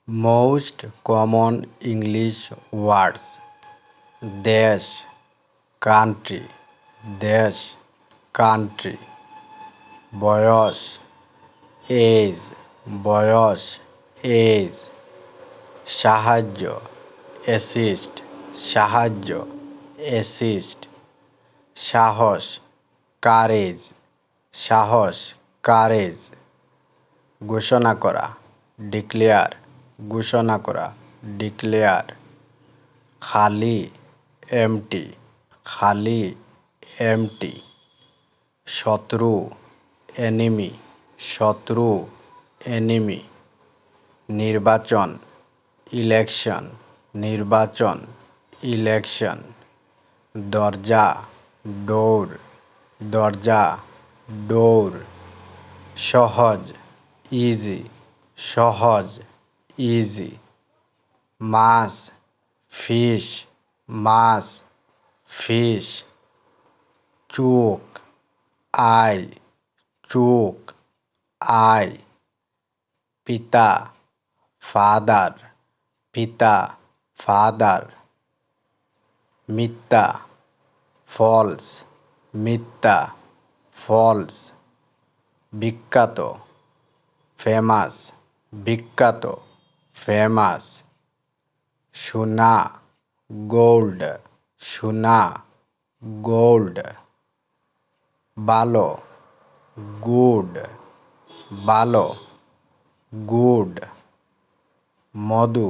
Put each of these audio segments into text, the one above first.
Most common English words: দেশ, country, দেশ, country, বয়স, age, বয়স, age, সাহায্য, assist, সাহায্য, assist, সাহস, courage, সাহস, courage, ঘোষণা করা, declare, ঘোষণা করা, declare, খালি, empty, খালি, empty, শত্রু, enemy, শত্রু, enemy, নির্বাচন, election, নির্বাচন, election, দরজা, door, দরজা, door, সহজ, easy, সহজ, easy, মাছ, fish, মাছ, fish, চোখ, eye, চোখ, eye, পিতা, father, পিতা, father, মিথ্যা, false, মিথ্যা, false, বিখ্যাত, famous, বিখ্যাত, famous, সোনা, gold, সোনা, gold, ভালো, good, ভালো, good, মধু,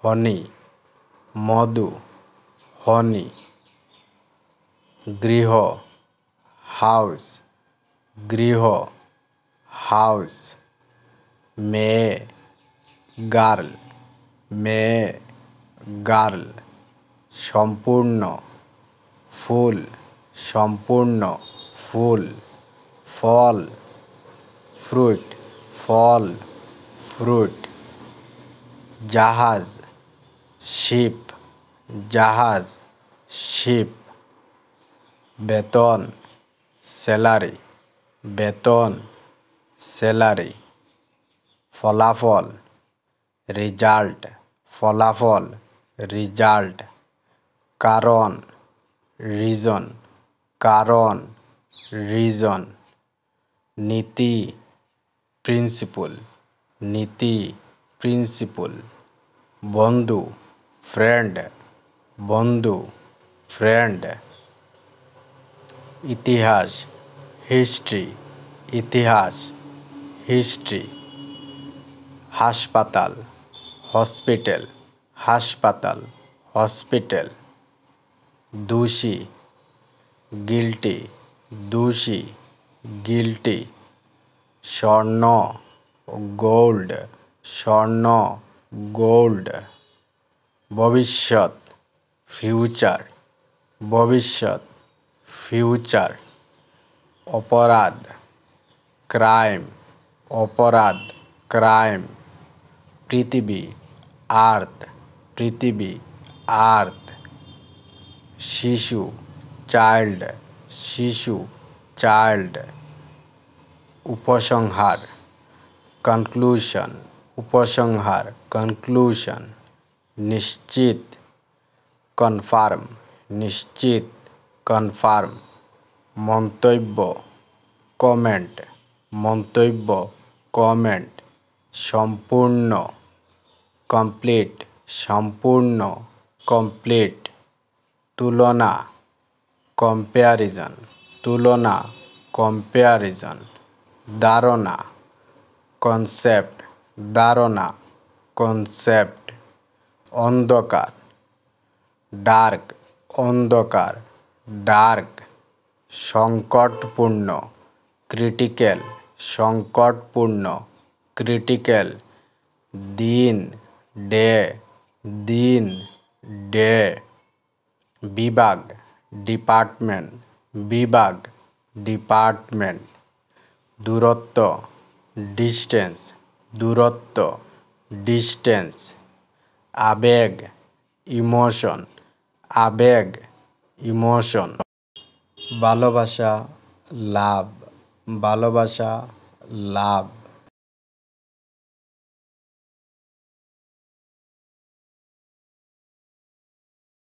honey, মধু, honey, গৃহ, house, গৃহ, house, মেয়ে, girl, মেয়ে, girl, সম্পূর্ণ, ফুল, সম্পূর্ণ, ফুল, ফল, fruit, ফল, fruit, জাহাজ, ship, জাহাজ, ship, বেতন, salary, বেতন, salary, ফলাফল, result, ফলাফল, result, কারণ, reason, কারণ, reason, নীতি, principle, নীতি, principle, বন্ধু, friend, বন্ধু, friend, ইতিহাস, history, ইতিহাস, history, হাসপাতাল, hospital, হাসপাতাল, hospital, দোষী, guilty, দোষী, guilty, স্বর্ণ, gold, স্বর্ণ, gold, ভবিষ্যৎ, future, ভবিষ্যৎ, future, অপরাধ, crime, অপরাধ, crime, পৃথিবী, earth, পৃথিবী, earth, শিশু, child, শিশু, child, উপসংহার, conclusion, উপসংহার, conclusion, নিশ্চিত, confirm, নিশ্চিত, confirm, মন্তব্য, comment, মন্তব্য, comment, সম্পূর্ণ, complete, সম্পূর্ণ, complete, তুলনা, comparison, তুলনা, comparison, ধারণা, concept, ধারণা, concept, অন্ধকার, dark, অন্ধকার, dark, সংকটপূর্ণ, critical, সংকটপূর্ণ, critical, দিন, day, দিন, day, বিভাগ, department, বিভাগ, department, দূরত্ব, distance, দূরত্ব, distance, আবেগ, emotion, আবেগ, emotion, ভালোবাসা, লাভ, ভালোবাসা, লাভ,